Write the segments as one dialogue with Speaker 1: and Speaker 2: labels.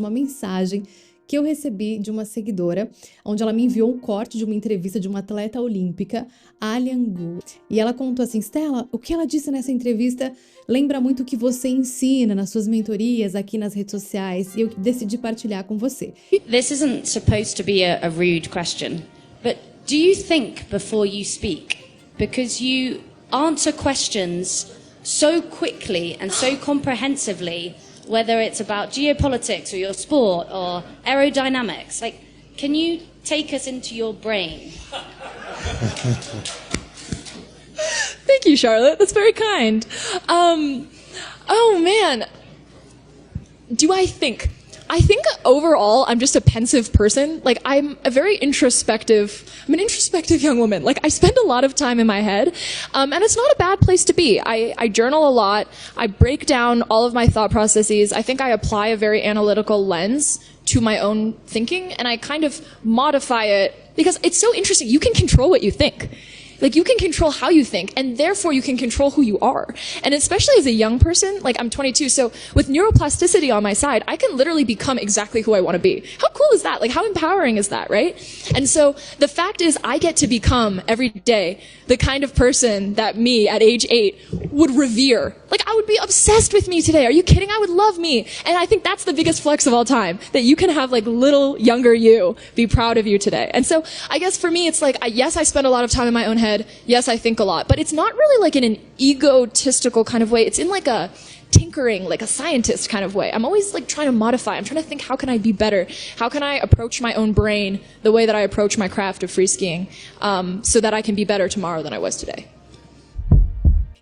Speaker 1: uma mensagem que eu recebi de uma seguidora, onde ela me enviou um corte de uma entrevista de uma atleta olímpica, Alian Gu. E ela contou assim: Stella, o que ela disse nessa entrevista lembra muito o que você ensina nas suas mentorias aqui nas redes sociais, e eu decidi partilhar com você.
Speaker 2: This isn't supposed to be a rude question, but do you think before you speak? Because you answer questions so quickly and so comprehensively, whether it's about geopolitics or your sport or aerodynamics. Like, can you take us into your brain?
Speaker 3: Thank you, Charlotte. That's very kind. Oh man. Do I think? I think overall I'm just a pensive person. Like I'm an introspective young woman. Like I spend a lot of time in my head. And it's not a bad place to be. I journal a lot. I break down all of my thought processes. I think I apply a very analytical lens to my own thinking, and I kind of modify it because it's so interesting. You can control what you think. Like you can control how you think, and therefore you can control who you are. And especially as a young person, like I'm 22, so with neuroplasticity on my side, I can literally become exactly who I want to be. How cool is that? Like how empowering is that, right? And so the fact is I get to become every day the kind of person that me at age 8 would revere. Like I would be obsessed with me today. Are you kidding? I would love me. And I think that's the biggest flex of all time, that you can have like little younger you be proud of you today. And so I guess for me, it's like, yes, I spend a lot of time in my own head. Yes, I think a lot, but it's not really like in an egotistical kind of way. It's in like a tinkering, like a scientist kind of way. I'm always like trying to modify. I'm trying to think, how can I be better? How can I approach my own brain the way that I approach my craft of free skiing, so that I can be better tomorrow than I was today?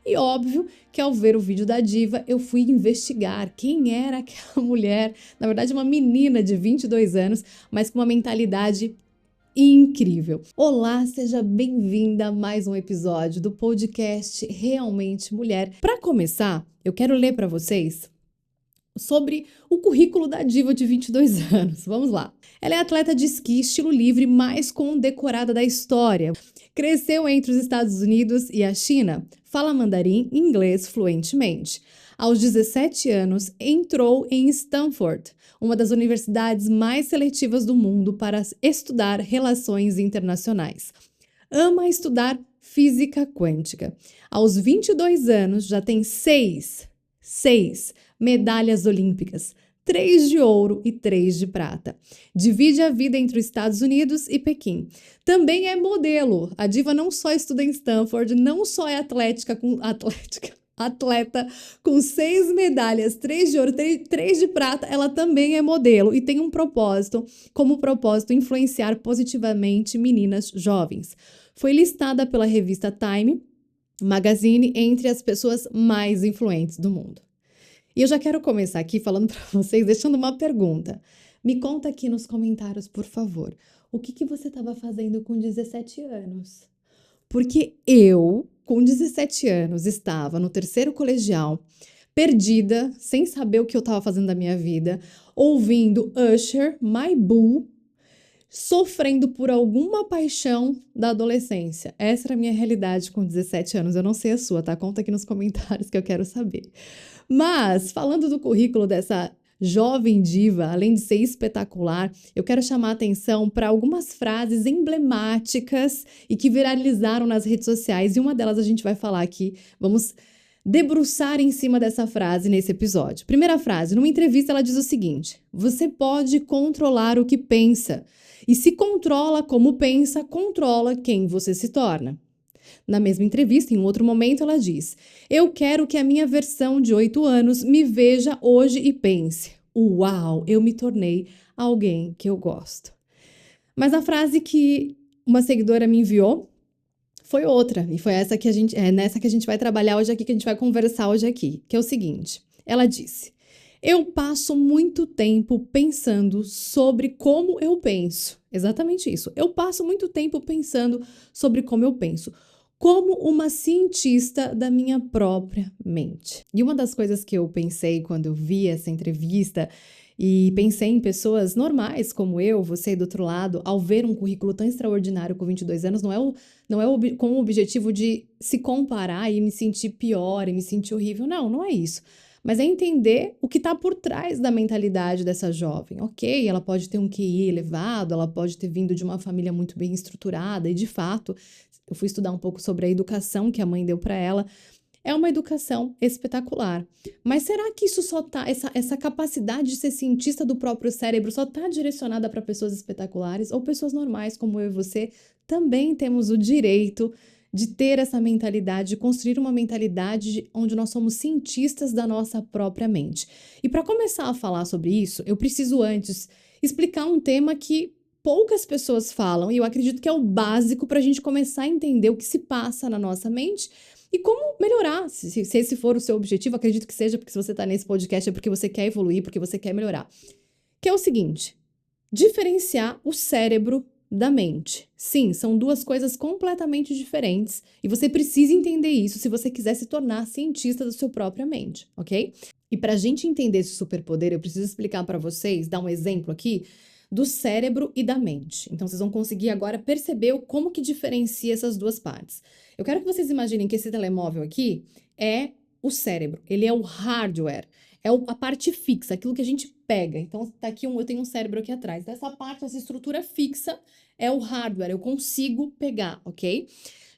Speaker 1: E óbvio que ao ver o vídeo da diva, eu fui investigar quem era aquela mulher, na verdade uma menina de 22 anos, mas com uma mentalidade incrível. Olá, seja bem-vinda a mais um episódio do podcast Realmente Mulher. Para começar, eu quero ler para vocês sobre o currículo da diva de 22 anos. Vamos lá. Ela é atleta de esqui estilo livre mais condecorada da história. Cresceu entre os Estados Unidos e a China. Fala mandarim e inglês fluentemente. Aos 17 anos, entrou em Stanford, uma das universidades mais seletivas do mundo para estudar relações internacionais. Ama estudar física quântica. Aos 22 anos, já tem seis medalhas olímpicas, 3 de ouro e 3 de prata. Divide a vida entre os Estados Unidos e Pequim. Também é modelo. A diva não só estuda em Stanford, não só é atleta com 6 medalhas, 3 de ouro, 3 de prata, ela também é modelo e tem um propósito, influenciar positivamente meninas jovens. Foi listada pela revista Time Magazine entre as pessoas mais influentes do mundo. E eu já quero começar aqui falando para vocês, deixando uma pergunta. Me conta aqui nos comentários, por favor, o que você estava fazendo com 17 anos? Porque eu, com 17 anos, estava no 3º colegial, perdida, sem saber o que eu estava fazendo da minha vida, ouvindo Usher, My Boo, sofrendo por alguma paixão da adolescência. Essa era a minha realidade com 17 anos. Eu não sei a sua, tá? Conta aqui nos comentários que eu quero saber. Mas, falando do currículo dessa jovem diva, além de ser espetacular, eu quero chamar a atenção para algumas frases emblemáticas e que viralizaram nas redes sociais, e uma delas a gente vai falar aqui. Vamos debruçar em cima dessa frase nesse episódio. Primeira frase, numa entrevista ela diz o seguinte: você pode controlar o que pensa, e se controla como pensa, controla quem você se torna. Na mesma entrevista, em um outro momento, ela diz: eu quero que a minha versão de 8 anos me veja hoje e pense: uau, eu me tornei alguém que eu gosto. Mas a frase que uma seguidora me enviou foi outra, e foi essa que nessa que a gente vai trabalhar hoje aqui, que a gente vai conversar hoje aqui, que é o seguinte. Ela disse: eu passo muito tempo pensando sobre como eu penso. Exatamente isso. Eu passo muito tempo pensando sobre como eu penso, como uma cientista da minha própria mente. E uma das coisas que eu pensei quando eu vi essa entrevista, e pensei em pessoas normais como eu, você do outro lado, ao ver um currículo tão extraordinário com 22 anos, não é com o objetivo de se comparar e me sentir pior e me sentir horrível. Não é isso. mas é entender o que está por trás da mentalidade dessa jovem. Ok, ela pode ter um QI elevado, ela pode ter vindo de uma família muito bem estruturada, e de fato, eu fui estudar um pouco sobre a educação que a mãe deu para ela. É uma educação espetacular. Mas será que isso só tá, essa capacidade de ser cientista do próprio cérebro só está direcionada para pessoas espetaculares ou pessoas normais como eu e você também temos o direito de ter essa mentalidade, de construir uma mentalidade onde nós somos cientistas da nossa própria mente? E para começar a falar sobre isso, eu preciso antes explicar um tema que poucas pessoas falam e eu acredito que é o básico para a gente começar a entender o que se passa na nossa mente e como melhorar, se esse for o seu objetivo, acredito que seja, porque se você está nesse podcast é porque você quer evoluir, porque você quer melhorar. Que é o seguinte, diferenciar o cérebro da mente. Sim, são duas coisas completamente diferentes e você precisa entender isso se você quiser se tornar cientista da sua própria mente, ok? E para a gente entender esse superpoder, eu preciso explicar para vocês, dar um exemplo aqui, do cérebro e da mente. Então, vocês vão conseguir agora perceber como que diferencia essas duas partes. Eu quero que vocês imaginem que esse telemóvel aqui é o cérebro, ele é o hardware, é a parte fixa, aquilo que a gente pega. Então, tá aqui eu tenho um cérebro aqui atrás. Dessa parte, essa estrutura fixa é o hardware, eu consigo pegar, ok?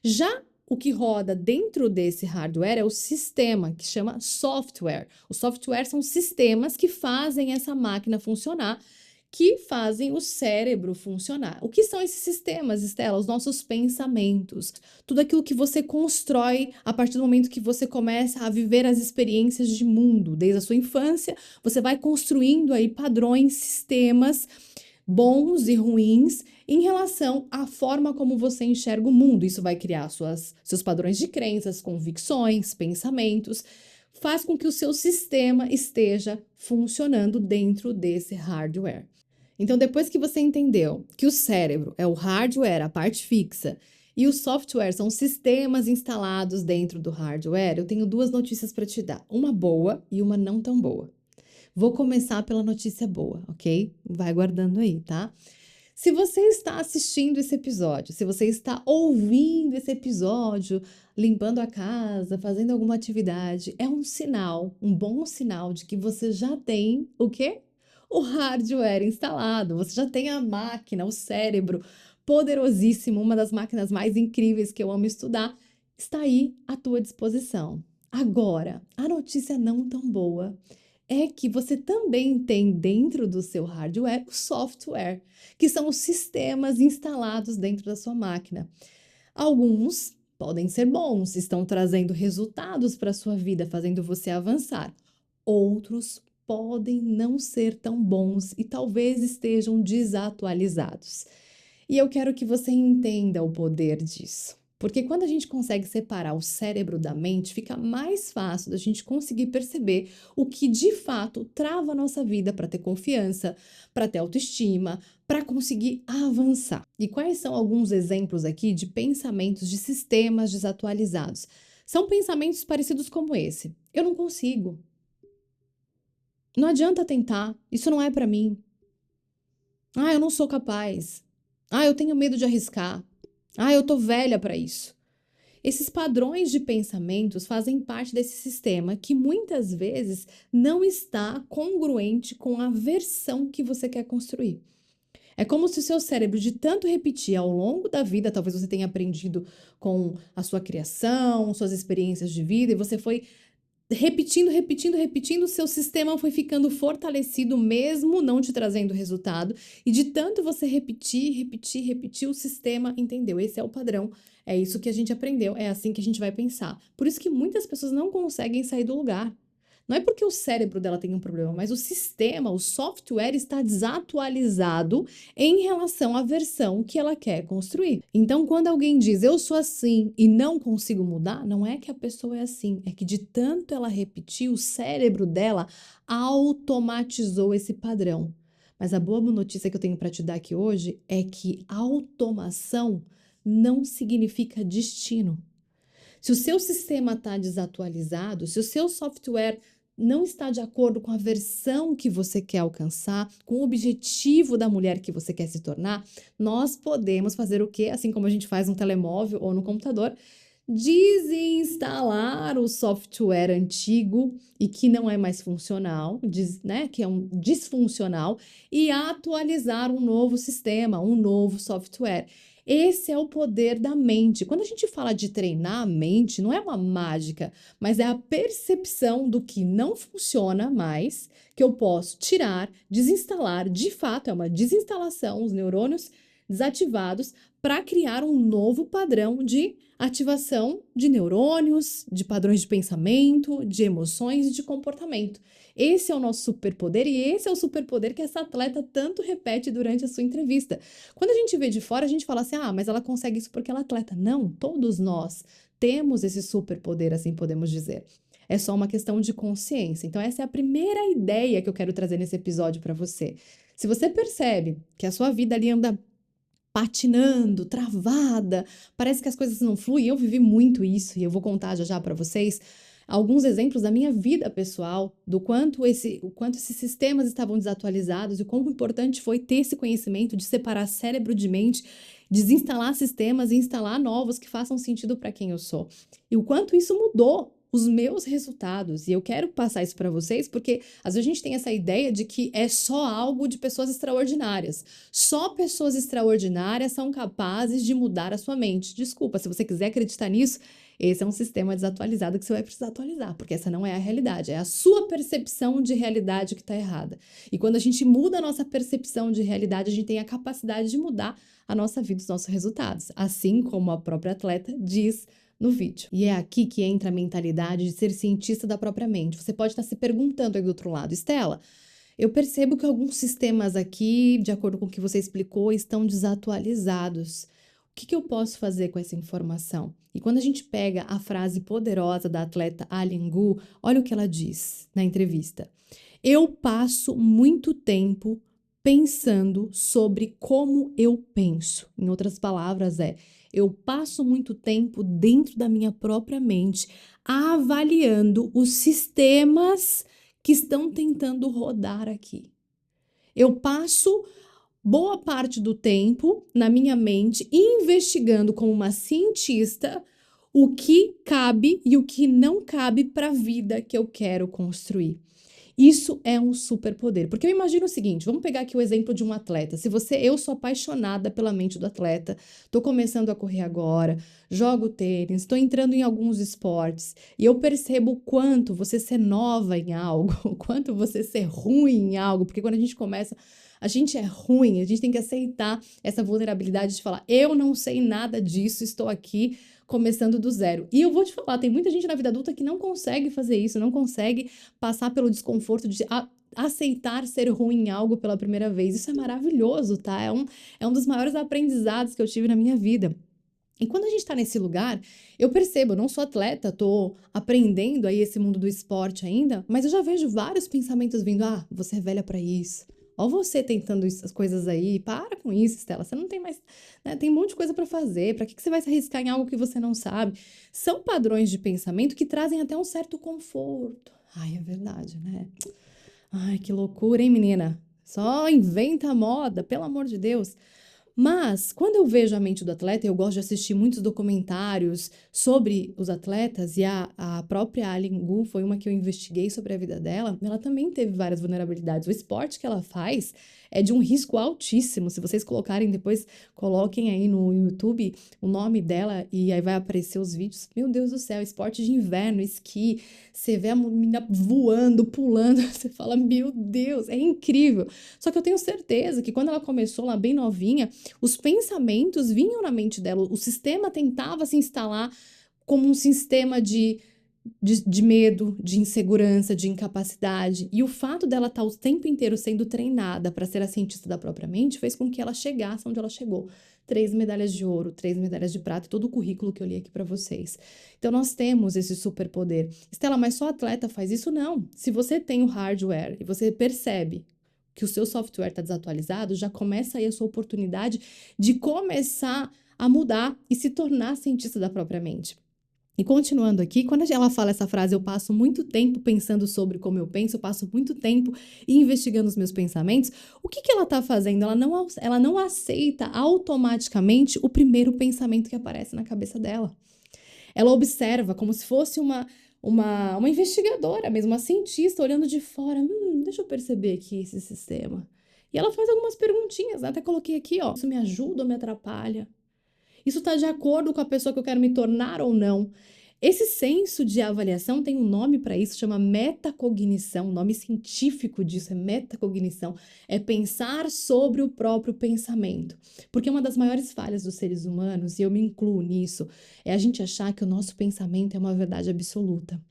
Speaker 1: Já o que roda dentro desse hardware é o sistema, que chama software. Os softwares são sistemas que fazem essa máquina funcionar, que fazem o cérebro funcionar. O que são esses sistemas, Estela? Os nossos pensamentos. Tudo aquilo que você constrói a partir do momento que você começa a viver as experiências de mundo. Desde a sua infância, você vai construindo aí padrões, sistemas bons e ruins em relação à forma como você enxerga o mundo. Isso vai criar seus padrões de crenças, convicções, pensamentos. Faz com que o seu sistema esteja funcionando dentro desse hardware. Então, depois que você entendeu que o cérebro é o hardware, a parte fixa, e o software são sistemas instalados dentro do hardware, eu tenho duas notícias para te dar, uma boa e uma não tão boa. Vou começar pela notícia boa, ok? Vai guardando aí, tá? Se você está assistindo esse episódio, se você está ouvindo esse episódio, limpando a casa, fazendo alguma atividade, é um sinal, um bom sinal de que você já tem o quê? O hardware instalado. Você já tem a máquina, o cérebro poderosíssimo, uma das máquinas mais incríveis que eu amo estudar, está aí à tua disposição. Agora, a notícia não tão boa é que você também tem dentro do seu hardware o software, que são os sistemas instalados dentro da sua máquina. Alguns podem ser bons, estão trazendo resultados para a sua vida, fazendo você avançar. Outros podem não ser tão bons e talvez estejam desatualizados. E eu quero que você entenda o poder disso. Porque quando a gente consegue separar o cérebro da mente, fica mais fácil da gente conseguir perceber o que de fato trava a nossa vida para ter confiança, para ter autoestima, para conseguir avançar. E quais são alguns exemplos aqui de pensamentos de sistemas desatualizados? São pensamentos parecidos como esse. Eu não consigo. Não adianta tentar, isso não é para mim. Ah, eu não sou capaz. Ah, eu tenho medo de arriscar. Ah, eu tô velha para isso. Esses padrões de pensamentos fazem parte desse sistema que muitas vezes não está congruente com a versão que você quer construir. É como se o seu cérebro, de tanto repetir ao longo da vida, talvez você tenha aprendido com a sua criação, suas experiências de vida, e você foi repetindo, seu sistema foi ficando fortalecido mesmo não te trazendo resultado. E de tanto você repetir, o sistema entendeu. Esse é o padrão, é isso que a gente aprendeu, é assim que a gente vai pensar. Por isso que muitas pessoas não conseguem sair do lugar. Não é porque o cérebro dela tem um problema, mas o sistema, o software está desatualizado em relação à versão que ela quer construir. Então, quando alguém diz eu sou assim e não consigo mudar, não é que a pessoa é assim, é que de tanto ela repetir, o cérebro dela automatizou esse padrão. Mas a boa notícia que eu tenho para te dar aqui hoje é que automação não significa destino. Se o seu sistema está desatualizado, se o seu software não está de acordo com a versão que você quer alcançar, com o objetivo da mulher que você quer se tornar, nós podemos fazer o quê? Assim como a gente faz no telemóvel ou no computador, desinstalar o software antigo e que não é mais funcional, né, que é um disfuncional, e atualizar um novo sistema, um novo software. Esse é o poder da mente. Quando a gente fala de treinar a mente, não é uma mágica, mas é a percepção do que não funciona mais, que eu posso tirar, desinstalar. De fato, é uma desinstalação, os neurônios desativados, para criar um novo padrão de ativação de neurônios, de padrões de pensamento, de emoções e de comportamento. Esse é o nosso superpoder e esse é o superpoder que essa atleta tanto repete durante a sua entrevista. Quando a gente vê de fora, a gente fala assim: ah, mas ela consegue isso porque ela é atleta. Não, todos nós temos esse superpoder, assim podemos dizer. É só uma questão de consciência. Então, essa é a primeira ideia que eu quero trazer nesse episódio para você. Se você percebe que a sua vida ali anda patinando, travada, parece que as coisas não fluem. Eu vivi muito isso e eu vou contar já já para vocês alguns exemplos da minha vida pessoal, o quanto esses sistemas estavam desatualizados e o quão importante foi ter esse conhecimento de separar cérebro de mente, desinstalar sistemas e instalar novos que façam sentido para quem eu sou. E o quanto isso mudou os meus resultados. E eu quero passar isso para vocês porque às vezes a gente tem essa ideia de que é só algo de pessoas extraordinárias. Só pessoas extraordinárias são capazes de mudar a sua mente. Desculpa, se você quiser acreditar nisso, esse é um sistema desatualizado que você vai precisar atualizar, porque essa não é a realidade, é a sua percepção de realidade que está errada. E quando a gente muda a nossa percepção de realidade, a gente tem a capacidade de mudar a nossa vida, os nossos resultados, assim como a própria atleta diz no vídeo. E é aqui que entra a mentalidade de ser cientista da própria mente. Você pode estar se perguntando aí do outro lado: Estela, eu percebo que alguns sistemas aqui, de acordo com o que você explicou, estão desatualizados. O que eu posso fazer com essa informação? E quando a gente pega a frase poderosa da atleta Alien Gu, olha o que ela diz na entrevista. Eu passo muito tempo pensando sobre como eu penso. Em outras palavras, eu passo muito tempo dentro da minha própria mente avaliando os sistemas que estão tentando rodar aqui. Eu passo boa parte do tempo na minha mente investigando como uma cientista o que cabe e o que não cabe para a vida que eu quero construir. Isso é um superpoder, porque eu imagino o seguinte, vamos pegar aqui o exemplo de um atleta. Eu sou apaixonada pela mente do atleta, tô começando a correr agora, jogo tênis, tô entrando em alguns esportes e eu percebo o quanto você ser nova em algo, o quanto você ser ruim em algo, porque quando a gente começa, a gente é ruim, a gente tem que aceitar essa vulnerabilidade de falar, eu não sei nada disso, estou aqui começando do zero. E eu vou te falar, tem muita gente na vida adulta que não consegue fazer isso, não consegue passar pelo desconforto de aceitar ser ruim em algo pela primeira vez. Isso é maravilhoso, tá? É um dos maiores aprendizados que eu tive na minha vida. E quando a gente tá nesse lugar, eu percebo, eu não sou atleta, tô aprendendo aí esse mundo do esporte ainda, mas eu já vejo vários pensamentos vindo, você é velha pra isso. Ó você tentando essas coisas aí, para com isso, Estela, você não tem mais, né, tem um monte de coisa para fazer, para que você vai se arriscar em algo que você não sabe? São padrões de pensamento que trazem até um certo conforto. Ai, é verdade, né? Ai, que loucura, hein, menina? Só inventa moda, pelo amor de Deus. Mas, quando eu vejo a mente do atleta, eu gosto de assistir muitos documentários sobre os atletas, e a própria Alien Gu foi uma que eu investiguei sobre a vida dela, ela também teve várias vulnerabilidades. O esporte que ela faz é de um risco altíssimo. Se vocês depois coloquem aí no YouTube o nome dela e aí vai aparecer os vídeos. Meu Deus do céu, esporte de inverno, esqui, você vê a menina voando, pulando, você fala, meu Deus, é incrível. Só que eu tenho certeza que quando ela começou lá bem novinha, os pensamentos vinham na mente dela, o sistema tentava se instalar como um sistema de medo, de insegurança, de incapacidade. E o fato dela estar o tempo inteiro sendo treinada para ser a cientista da própria mente fez com que ela chegasse onde ela chegou. 3 medalhas de ouro, 3 medalhas de prata, todo o currículo que eu li aqui para vocês. Então, nós temos esse superpoder. Estela, mas só atleta faz isso? Não. Se você tem o hardware e você percebe que o seu software está desatualizado, já começa aí a sua oportunidade de começar a mudar e se tornar cientista da própria mente. E continuando aqui, quando ela fala essa frase, eu passo muito tempo pensando sobre como eu penso, eu passo muito tempo investigando os meus pensamentos, o que ela está fazendo? Ela não aceita automaticamente o primeiro pensamento que aparece na cabeça dela. Ela observa como se fosse uma investigadora mesmo, uma cientista olhando de fora. Deixa eu perceber aqui esse sistema. E ela faz algumas perguntinhas, né? Até coloquei aqui, ó. Isso me ajuda ou me atrapalha? Isso está de acordo com a pessoa que eu quero me tornar ou não? Esse senso de avaliação tem um nome para isso, chama metacognição. O nome científico disso é metacognição. É pensar sobre o próprio pensamento. Porque uma das maiores falhas dos seres humanos, e eu me incluo nisso, é a gente achar que o nosso pensamento é uma verdade absoluta.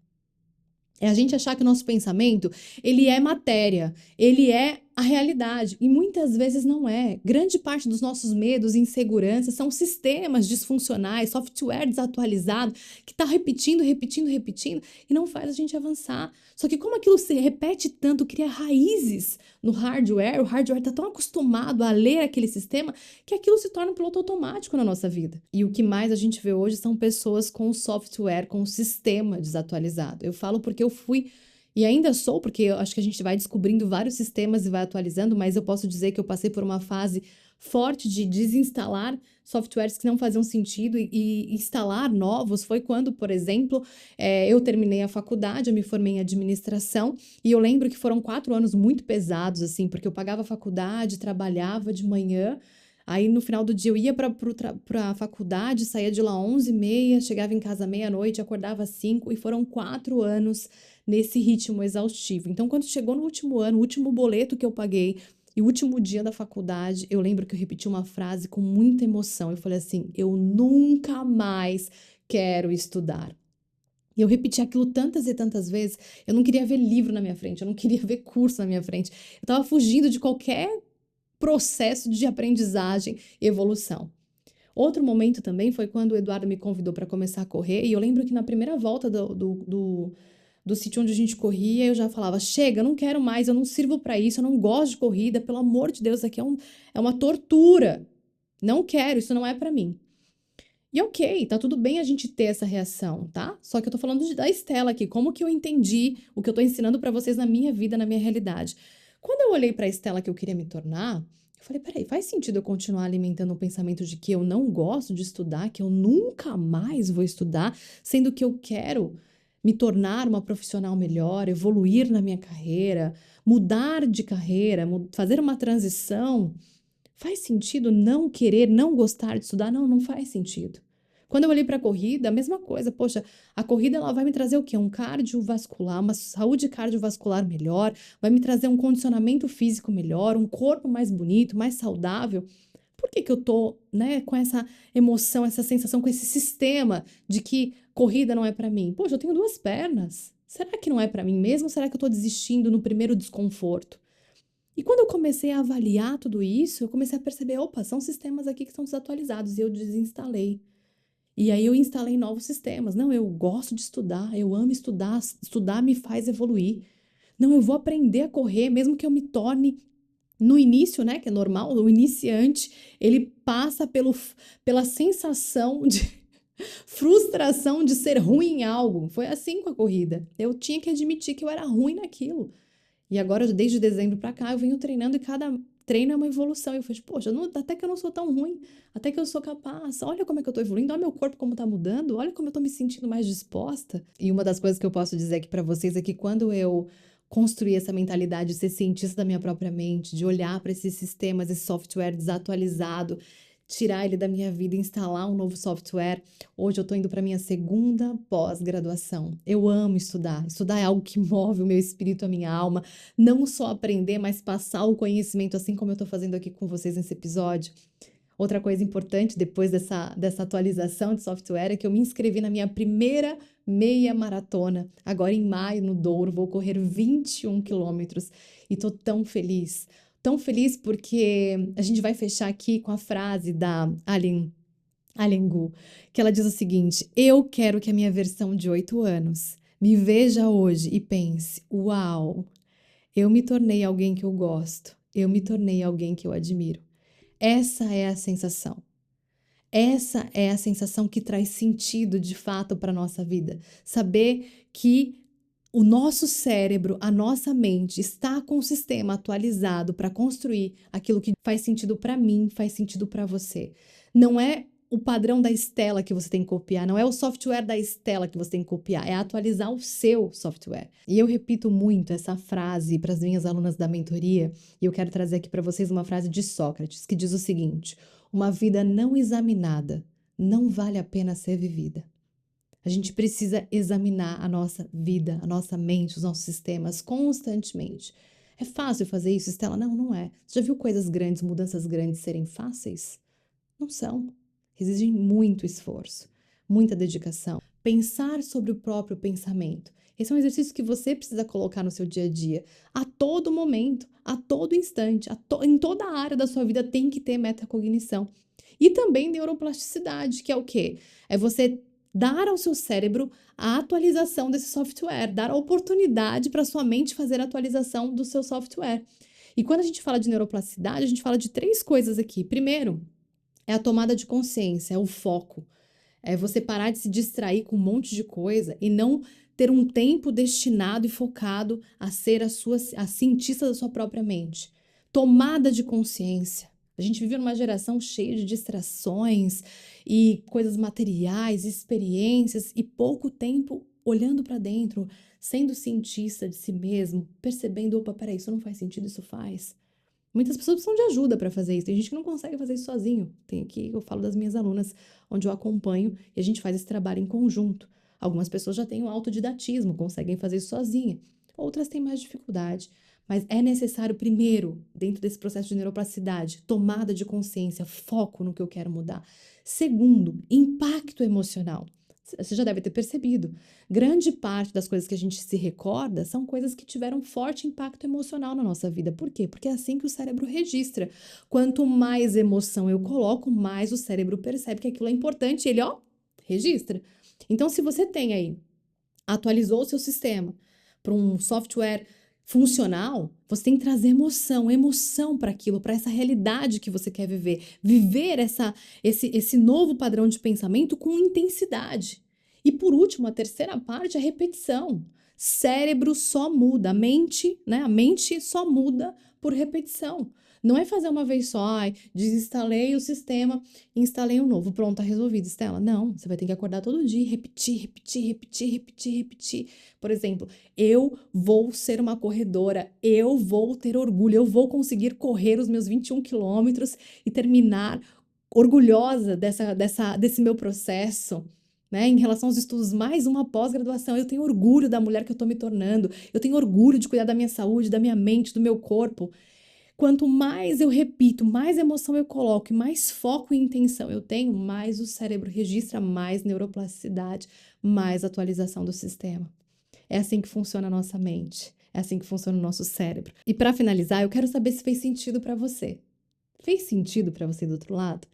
Speaker 1: É a gente achar que o nosso pensamento, ele é matéria, ele é a realidade, e muitas vezes não é. Grande parte dos nossos medos e inseguranças são sistemas disfuncionais, software desatualizado, que está repetindo, e não faz a gente avançar. Só que como aquilo se repete tanto, cria raízes no hardware, o hardware está tão acostumado a ler aquele sistema, que aquilo se torna um piloto automático na nossa vida. E o que mais a gente vê hoje são pessoas com o software, com o sistema desatualizado. Eu falo porque eu fui e ainda sou, porque eu acho que a gente vai descobrindo vários sistemas e vai atualizando, mas eu posso dizer que eu passei por uma fase forte de desinstalar softwares que não faziam sentido e instalar novos. Foi quando, por exemplo, eu terminei a faculdade, eu me formei em administração, e eu lembro que foram 4 anos muito pesados, assim, porque eu pagava a faculdade, trabalhava de manhã. Aí, no final do dia, eu ia para a faculdade, saía de lá 11h30, chegava em casa meia-noite, acordava às 5h, e foram 4 anos nesse ritmo exaustivo. Então, quando chegou no último ano, o último boleto que eu paguei e o último dia da faculdade, eu lembro que eu repeti uma frase com muita emoção. Eu falei assim: eu nunca mais quero estudar. E eu repeti aquilo tantas e tantas vezes. Eu não queria ver livro na minha frente, eu não queria ver curso na minha frente. Eu estava fugindo de qualquer processo de aprendizagem e evolução. Outro momento também foi quando o Eduardo me convidou para começar a correr, e eu lembro que na primeira volta do sítio onde a gente corria, eu já falava: chega, eu não quero mais, eu não sirvo para isso, eu não gosto de corrida, pelo amor de Deus, isso aqui é uma tortura. Não quero, isso não é para mim. E ok, tá tudo bem a gente ter essa reação, tá? Só que eu tô falando da Estela aqui, como que eu entendi o que eu tô ensinando para vocês na minha vida, na minha realidade. Quando eu olhei para a Estela que eu queria me tornar, eu falei: peraí, faz sentido eu continuar alimentando o pensamento de que eu não gosto de estudar, que eu nunca mais vou estudar, sendo que eu quero me tornar uma profissional melhor, evoluir na minha carreira, mudar de carreira, fazer uma transição? Faz sentido não querer, não gostar de estudar? Não, não faz sentido. Quando eu olhei para a corrida, a mesma coisa. Poxa, a corrida ela vai me trazer o quê? Um cardiovascular, uma saúde cardiovascular melhor, vai me trazer um condicionamento físico melhor, um corpo mais bonito, mais saudável. Por que que eu tô, né, com essa emoção, essa sensação, com esse sistema de que corrida não é para mim? Poxa, eu tenho 2 pernas. Será que não é para mim mesmo? Ou será que eu tô desistindo no primeiro desconforto? E quando eu comecei a avaliar tudo isso, eu comecei a perceber: opa, são sistemas aqui que estão desatualizados, e eu desinstalei. E aí eu instalei novos sistemas. Não, eu gosto de estudar, eu amo estudar, estudar me faz evoluir. Não, eu vou aprender a correr, mesmo que eu me torne no início, né, que é normal, o iniciante, ele passa pela sensação de frustração de ser ruim em algo. Foi assim com a corrida. Eu tinha que admitir que eu era ruim naquilo. E agora, desde dezembro para cá, eu venho treinando, e cada treino é uma evolução. Eu falei: poxa, até que eu não sou tão ruim, até que eu sou capaz. Olha como é que eu tô evoluindo, olha meu corpo como tá mudando, olha como eu tô me sentindo mais disposta. E uma das coisas que eu posso dizer aqui para vocês é que quando eu construí essa mentalidade de ser cientista da minha própria mente, de olhar para esses sistemas, esse software desatualizado, tirar ele da minha vida, instalar um novo software. Hoje eu tô indo para minha 2ª pós-graduação. Eu amo estudar. Estudar é algo que move o meu espírito, a minha alma. Não só aprender, mas passar o conhecimento, assim como eu tô fazendo aqui com vocês nesse episódio. Outra coisa importante, depois dessa atualização de software, é que eu me inscrevi na minha primeira meia maratona. Agora em maio, no Douro, vou correr 21 quilômetros. E tô tão feliz. Tão feliz porque a gente vai fechar aqui com a frase da Alien Gu, que ela diz o seguinte: eu quero que a minha versão de 8 anos me veja hoje e pense: uau, eu me tornei alguém que eu gosto, eu me tornei alguém que eu admiro. Essa é a sensação. Essa é a sensação que traz sentido de fato para a nossa vida. Saber que o nosso cérebro, a nossa mente está com o sistema atualizado para construir aquilo que faz sentido para mim, faz sentido para você. Não é o padrão da Stella que você tem que copiar, não é o software da Stella que você tem que copiar, é atualizar o seu software. E eu repito muito essa frase para as minhas alunas da mentoria, e eu quero trazer aqui para vocês uma frase de Sócrates, que diz o seguinte: uma vida não examinada não vale a pena ser vivida. A gente precisa examinar a nossa vida, a nossa mente, os nossos sistemas constantemente. É fácil fazer isso, Stella? Não, não é. Você já viu coisas grandes, mudanças grandes serem fáceis? Não são. Exigem muito esforço, muita dedicação. Pensar sobre o próprio pensamento. Esse é um exercício que você precisa colocar no seu dia a dia. A todo momento, a todo instante, em toda a área da sua vida tem que ter metacognição. E também neuroplasticidade, que é o quê? É você dar ao seu cérebro a atualização desse software, dar a oportunidade para sua mente fazer a atualização do seu software. E quando a gente fala de neuroplasticidade, a gente fala de 3 coisas aqui. Primeiro, é a tomada de consciência, é o foco. É você parar de se distrair com um monte de coisa e não ter um tempo destinado e focado a ser a cientista da sua própria mente. Tomada de consciência. A gente vive numa geração cheia de distrações e coisas materiais, experiências e pouco tempo olhando para dentro, sendo cientista de si mesmo, percebendo, opa, peraí, isso não faz sentido, isso faz. Muitas pessoas precisam de ajuda para fazer isso. Tem gente que não consegue fazer isso sozinho. Tem aqui, eu falo das minhas alunas, onde eu acompanho e a gente faz esse trabalho em conjunto. Algumas pessoas já têm o autodidatismo, conseguem fazer isso sozinha. Outras têm mais dificuldade. Mas é necessário, primeiro, dentro desse processo de neuroplasticidade, tomada de consciência, foco no que eu quero mudar. Segundo, impacto emocional. Você já deve ter percebido. Grande parte das coisas que a gente se recorda são coisas que tiveram forte impacto emocional na nossa vida. Por quê? Porque é assim que o cérebro registra. Quanto mais emoção eu coloco, mais o cérebro percebe que aquilo é importante e ele, registra. Então, se você tem aí, atualizou o seu sistema para um software funcional, você tem que trazer emoção para aquilo, para essa realidade que você quer viver esse novo padrão de pensamento com intensidade. E por último, a terceira parte é a repetição. Cérebro só muda, a mente só muda por repetição. Não é fazer uma vez só, desinstalei o sistema, instalei um novo, pronto, tá resolvido, Stella. Não, você vai ter que acordar todo dia, repetir. Por exemplo, eu vou ser uma corredora, eu vou ter orgulho, eu vou conseguir correr os meus 21 quilômetros e terminar orgulhosa desse meu processo. Né? Em relação aos estudos, mais uma pós-graduação, eu tenho orgulho da mulher que eu tô me tornando, eu tenho orgulho de cuidar da minha saúde, da minha mente, do meu corpo. Quanto mais eu repito, mais emoção eu coloco e mais foco e intenção eu tenho, mais o cérebro registra mais neuroplasticidade, mais atualização do sistema. É assim que funciona a nossa mente, é assim que funciona o nosso cérebro. E para finalizar, eu quero saber se fez sentido para você. Fez sentido para você do outro lado?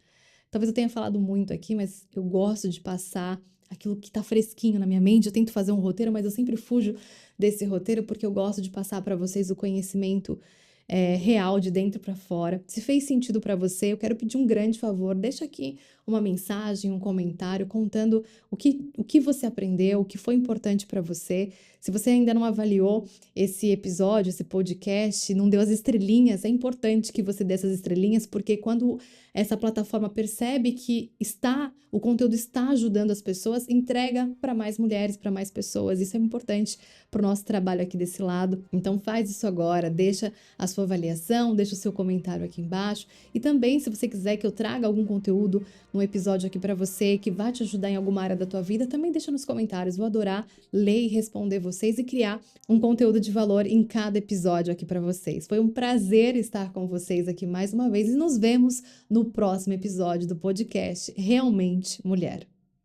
Speaker 1: Talvez eu tenha falado muito aqui, mas eu gosto de passar aquilo que está fresquinho na minha mente. Eu tento fazer um roteiro, mas eu sempre fujo desse roteiro porque eu gosto de passar para vocês o conhecimento real, de dentro para fora. Se fez sentido para você, eu quero pedir um grande favor, deixa aqui uma mensagem, um comentário contando o que você aprendeu, o que foi importante para você. Se você ainda não avaliou esse episódio, esse podcast, não deu as estrelinhas, é importante que você dê essas estrelinhas, porque quando essa plataforma percebe que o conteúdo está ajudando as pessoas, entrega para mais mulheres, para mais pessoas. Isso é importante para o nosso trabalho aqui desse lado. Então faz isso agora, deixa a sua avaliação, deixa o seu comentário aqui embaixo. E também, se você quiser que eu traga algum conteúdo num episódio aqui para você, que vai te ajudar em alguma área da tua vida, também deixa nos comentários. Vou adorar ler e responder vocês e criar um conteúdo de valor em cada episódio aqui para vocês. Foi um prazer estar com vocês aqui mais uma vez e nos vemos no próximo episódio do podcast Realmente Mulher.